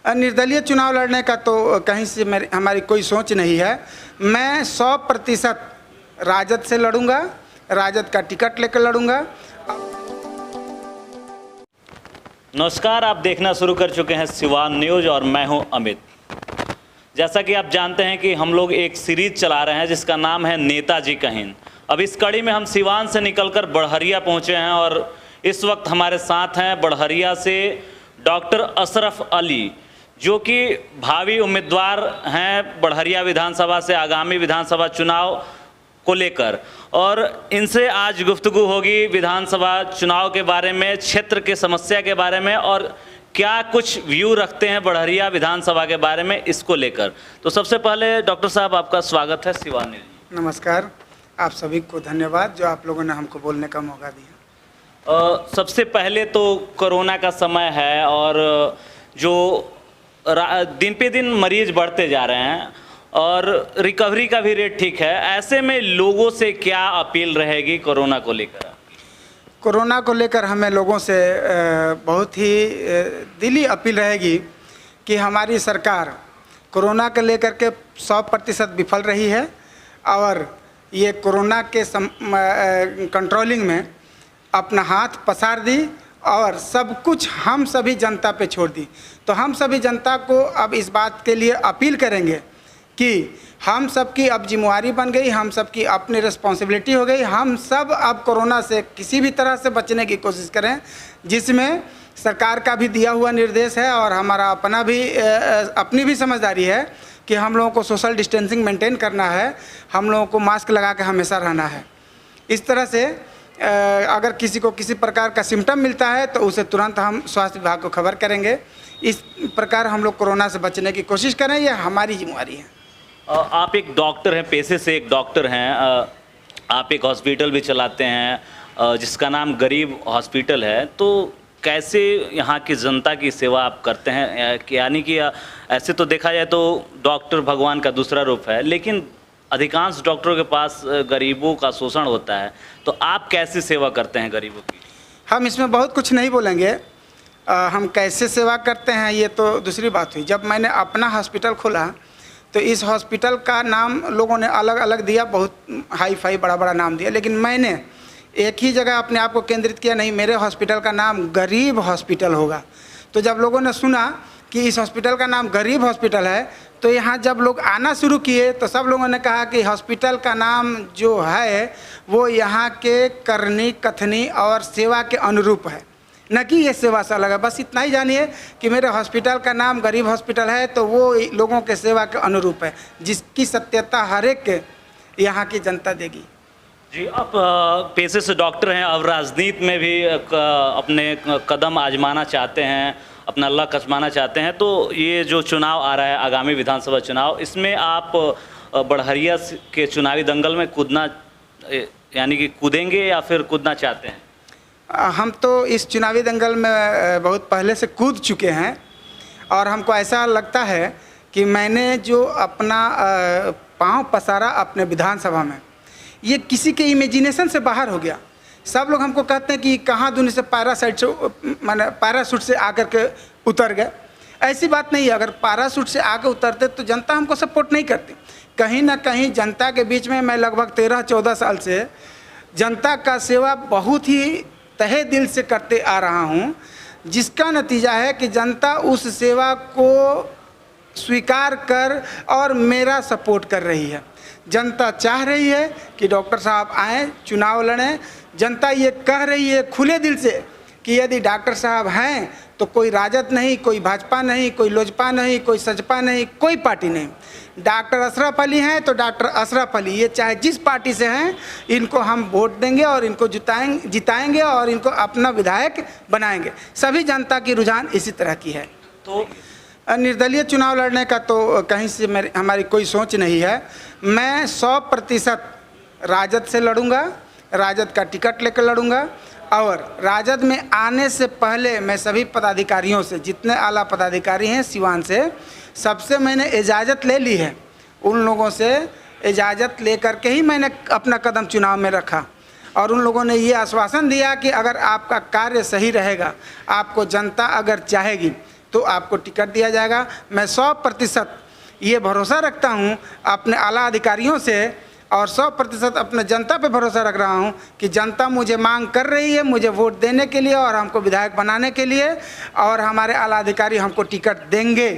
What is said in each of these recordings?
निर्दलीय चुनाव लड़ने का तो कहीं से हमारी कोई सोच नहीं है। मैं 100% राजद से लड़ूंगा, राजद का टिकट लेकर लड़ूंगा। नमस्कार, आप देखना शुरू कर चुके हैं सिवान न्यूज़ और मैं हूं अमित। जैसा कि आप जानते हैं कि हम लोग एक सीरीज चला रहे हैं जिसका नाम है नेताजी कहीन। अब इस कड़ी में हम सिवान से निकलकर बड़हरिया पहुंचे हैं और इस वक्त हमारे साथ हैं बड़हरिया से डॉक्टर अशरफ अली, जो कि भावी उम्मीदवार हैं बड़हरिया विधानसभा से आगामी विधानसभा चुनाव को लेकर। और इनसे आज गुफ्तगू होगी विधानसभा चुनाव के बारे में, क्षेत्र के समस्या के बारे में और क्या कुछ व्यू रखते हैं बड़हरिया विधानसभा के बारे में, इसको लेकर। तो सबसे पहले डॉक्टर साहब, आपका स्वागत है सिवान न्यूज़। नमस्कार, आप सभी को धन्यवाद जो आप लोगों ने हमको बोलने का मौका दिया। सबसे पहले तो कोरोना का समय है और जो दिन पे दिन मरीज बढ़ते जा रहे हैं और रिकवरी का भी रेट ठीक है, ऐसे में लोगों से क्या अपील रहेगी कोरोना को लेकर? कोरोना को लेकर हमें लोगों से बहुत ही दिली अपील रहेगी कि हमारी सरकार कोरोना को लेकर के 100% विफल रही है और ये कोरोना के कंट्रोलिंग में अपना हाथ पसार दी और सब कुछ हम सभी जनता पे छोड़ दी। तो हम सभी जनता को अब इस बात के लिए अपील करेंगे कि हम सब की अब जिम्मेवारी बन गई, हम सब की अपनी रिस्पॉन्सिबिलिटी हो गई। हम सब अब कोरोना से किसी भी तरह से बचने की कोशिश करें, जिसमें सरकार का भी दिया हुआ निर्देश है और हमारा अपनी भी समझदारी है कि हम लोगों को सोशल डिस्टेंसिंग मेंटेन करना है, हम लोगों को मास्क लगा के हमेशा रहना है। इस तरह से अगर किसी को किसी प्रकार का सिम्टम मिलता है तो उसे तुरंत हम स्वास्थ्य विभाग को खबर करेंगे। इस प्रकार हम लोग कोरोना से बचने की कोशिश करें, यह हमारी जिम्मेवारी है। आप एक डॉक्टर हैं, पेशे से एक डॉक्टर हैं, आप एक हॉस्पिटल भी चलाते हैं जिसका नाम गरीब हॉस्पिटल है। तो कैसे यहाँ की जनता की सेवा आप करते हैं? यानी कि ऐसे तो देखा जाए तो डॉक्टर भगवान का दूसरा रूप है, लेकिन अधिकांश डॉक्टरों के पास गरीबों का शोषण होता है। तो आप कैसे सेवा करते हैं गरीबों की? हम इसमें बहुत कुछ नहीं बोलेंगे। हम कैसे सेवा करते हैं ये तो दूसरी बात हुई। जब मैंने अपना हॉस्पिटल खोला तो इस हॉस्पिटल का नाम लोगों ने अलग अलग दिया, बहुत हाई फाई बड़ा बड़ा नाम दिया, लेकिन मैंने एक ही जगह अपने आप को केंद्रित किया, नहीं मेरे हॉस्पिटल का नाम गरीब हॉस्पिटल होगा। तो जब लोगों ने सुना कि इस हॉस्पिटल का नाम गरीब हॉस्पिटल है तो यहाँ जब लोग आना शुरू किए तो सब लोगों ने कहा कि हॉस्पिटल का नाम जो है वो यहाँ के करनी कथनी और सेवा के अनुरूप है, न कि ये सेवा से अलग है। बस इतना ही जानिए कि मेरे हॉस्पिटल का नाम गरीब हॉस्पिटल है तो वो लोगों के सेवा के अनुरूप है, जिसकी सत्यता हर एक के यहाँ की जनता देगी। जी, आप पेशे से डॉक्टर हैं, अब राजनीति में भी अपने कदम आजमाना चाहते हैं, अपना लक आजमाना चाहते हैं। तो ये जो चुनाव आ रहा है आगामी विधानसभा चुनाव, इसमें आप बड़हरिया के चुनावी दंगल में कूदना यानी कि कूदेंगे या फिर कूदना चाहते हैं? हम तो इस चुनावी दंगल में बहुत पहले से कूद चुके हैं और हमको ऐसा लगता है कि मैंने जो अपना पाँव पसारा अपने विधानसभा में, ये किसी के इमेजिनेशन से बाहर हो गया। सब लोग हमको कहते हैं कि कहाँ दुनिया से पैराशूट से आकर के उतर गए। ऐसी बात नहीं है। अगर पैराशूट से आकर उतरते तो जनता हमको सपोर्ट नहीं करती। कहीं ना कहीं जनता के बीच में मैं लगभग 13-14 साल से जनता का सेवा बहुत ही तहे दिल से करते आ रहा हूँ, जिसका नतीजा है कि जनता उस सेवा को स्वीकार कर और मेरा सपोर्ट कर रही है। जनता चाह रही है कि डॉक्टर साहब आएँ, चुनाव लड़ें। जनता ये कह रही है खुले दिल से कि यदि डॉक्टर साहब हैं तो कोई राजद नहीं, कोई भाजपा नहीं, कोई लोजपा नहीं, कोई सजपा नहीं, कोई पार्टी नहीं। डॉक्टर अशरफ अली हैं तो डॉक्टर अशरफ अली, ये चाहे जिस पार्टी से हैं, इनको हम वोट देंगे और इनको जिताएंगे और इनको अपना विधायक बनाएंगे। सभी जनता की रुझान इसी तरह की है। तो निर्दलीय चुनाव लड़ने का तो कहीं से हमारी कोई सोच नहीं है। मैं 100% राजद से लड़ूंगा, राजद का टिकट लेकर लड़ूंगा और राजद में आने से पहले मैं सभी पदाधिकारियों से, जितने आला पदाधिकारी हैं सिवान से, सबसे मैंने इजाज़त ले ली है। उन लोगों से इजाज़त ले करके ही मैंने अपना कदम चुनाव में रखा और उन लोगों ने ये आश्वासन दिया कि अगर आपका कार्य सही रहेगा, आपको जनता अगर चाहेगी तो आपको टिकट दिया जाएगा। मैं 100% ये भरोसा रखता हूँ अपने आला अधिकारियों से और 100% अपने जनता पे भरोसा रख रहा हूँ कि जनता मुझे मांग कर रही है मुझे वोट देने के लिए और हमको विधायक बनाने के लिए, और हमारे आला अधिकारी हमको टिकट देंगे।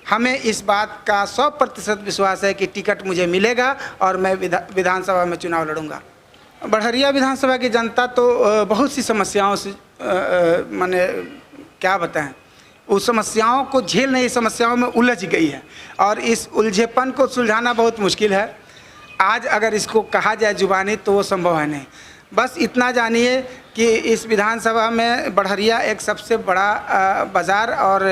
हमें इस बात का 100% विश्वास है कि टिकट मुझे मिलेगा और मैं विधानसभा में चुनाव लड़ूंगा। बड़हरिया विधानसभा की जनता तो बहुत सी समस्याओं से माने क्या बताएं, उस समस्याओं को झेल नहीं, समस्याओं में उलझ गई है और इस उलझेपन को सुलझाना बहुत मुश्किल है। आज अगर इसको कहा जाए जुबानी तो वो संभव है नहीं। बस इतना जानिए कि इस विधानसभा में बड़हरिया एक सबसे बड़ा बाज़ार और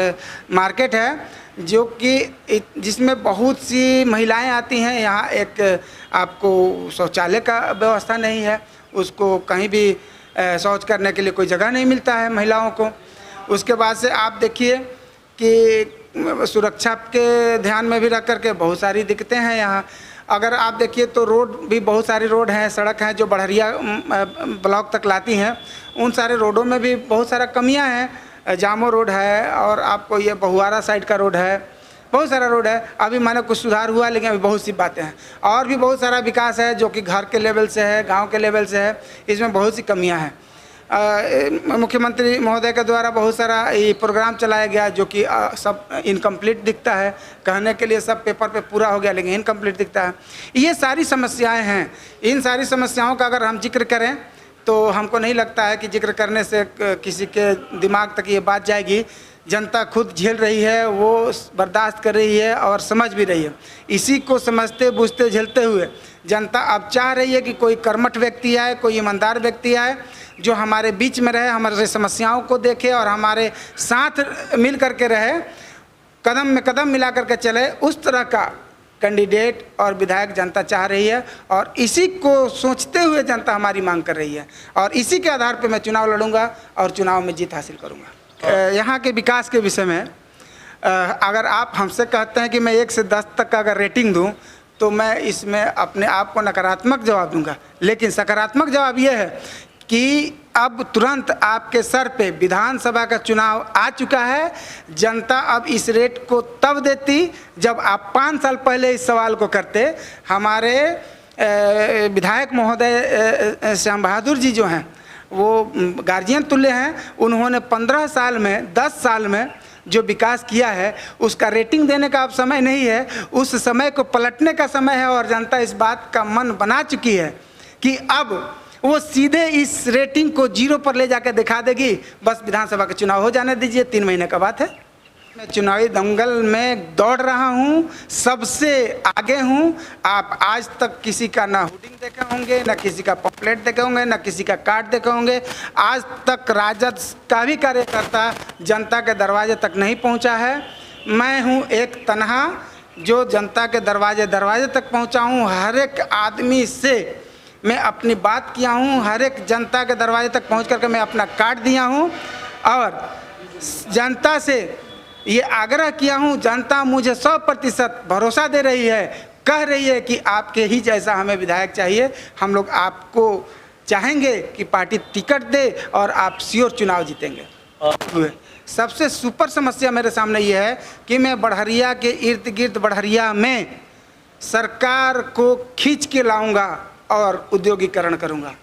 मार्केट है जो कि जिसमें बहुत सी महिलाएं आती हैं। यहाँ एक आपको शौचालय का व्यवस्था नहीं है, उसको कहीं भी शौच करने के लिए कोई जगह नहीं मिलता है महिलाओं को। उसके बाद से आप देखिए कि सुरक्षा के ध्यान में भी रख करके बहुत सारी दिक्कतें हैं यहाँ। अगर आप देखिए तो रोड भी बहुत सारी रोड हैं, सड़क हैं जो बड़हरिया ब्लॉक तक लाती हैं, उन सारे रोडों में भी बहुत सारा कमियां हैं। जामो रोड है और आपको ये बहुआरा साइड का रोड है, बहुत सारा रोड है। अभी माने कुछ सुधार हुआ लेकिन अभी बहुत सी बातें हैं और भी बहुत सारा विकास है जो कि घर के लेवल से है, गांव के लेवल से है, इसमें बहुत सी कमियां हैं। मुख्यमंत्री महोदय के द्वारा बहुत सारा ये प्रोग्राम चलाया गया जो कि सब इनकम्प्लीट दिखता है। कहने के लिए सब पेपर पे पूरा हो गया लेकिन इनकम्प्लीट दिखता है। ये सारी समस्याएं हैं। इन सारी समस्याओं का अगर हम जिक्र करें तो हमको नहीं लगता है कि जिक्र करने से किसी के दिमाग तक ये बात जाएगी। जनता खुद झेल रही है, वो बर्दाश्त कर रही है और समझ भी रही है। इसी को समझते बूझते झेलते हुए जनता अब चाह रही है कि कोई कर्मठ व्यक्ति आए, कोई ईमानदार व्यक्ति आए जो हमारे बीच में रहे, हमारे समस्याओं को देखे और हमारे साथ मिल करके रहे, कदम में कदम मिला करके चले। उस तरह का कैंडिडेट और विधायक जनता चाह रही है और इसी को सोचते हुए जनता हमारी मांग कर रही है और इसी के आधार पर मैं चुनाव लड़ूंगा और चुनाव में जीत हासिल करूंगा। यहाँ के विकास के विषय में अगर आप हमसे कहते हैं कि मैं 1 से 10 तक का अगर रेटिंग दूं तो मैं इसमें अपने आप को नकारात्मक जवाब दूंगा, लेकिन सकारात्मक जवाब यह है कि अब तुरंत आपके सर पे विधानसभा का चुनाव आ चुका है। जनता अब इस रेट को तब देती जब आप 5 साल पहले इस सवाल को करते। हमारे विधायक महोदय श्याम बहादुर जी जो हैं वो गार्जियन तुल्य हैं। उन्होंने 15 साल में 10 साल में जो विकास किया है उसका रेटिंग देने का अब समय नहीं है, उस समय को पलटने का समय है और जनता इस बात का मन बना चुकी है कि अब वो सीधे इस रेटिंग को 0 पर ले जाकर दिखा देगी। बस विधानसभा का चुनाव हो जाने दीजिए, 3 महीने का बात है। मैं चुनावी दंगल में दौड़ रहा हूँ, सबसे आगे हूँ। आप आज तक किसी का ना होर्डिंग देखे होंगे, ना किसी का पम्पलेट देखे होंगे, ना किसी का कार्ड देखे होंगे। आज तक राजद का भी कार्यकर्ता जनता के दरवाजे तक नहीं पहुँचा है। मैं हूँ एक तनहा जो जनता के दरवाजे तक पहुँचा हूँ। हर एक आदमी से मैं अपनी बात किया हूँ, हर एक जनता के दरवाजे तक पहुँच करके मैं अपना कार्ड दिया हूँ और जनता से ये आग्रह किया हूँ। जनता मुझे 100% भरोसा दे रही है, कह रही है कि आपके ही जैसा हमें विधायक चाहिए। हम लोग आपको चाहेंगे कि पार्टी टिकट दे और आप श्योर चुनाव जीतेंगे। सबसे सुपर समस्या मेरे सामने ये है कि मैं बड़हरिया के इर्द गिर्द बड़हरिया में सरकार को खींच के लाऊंगा और उद्योगीकरण करूंगा।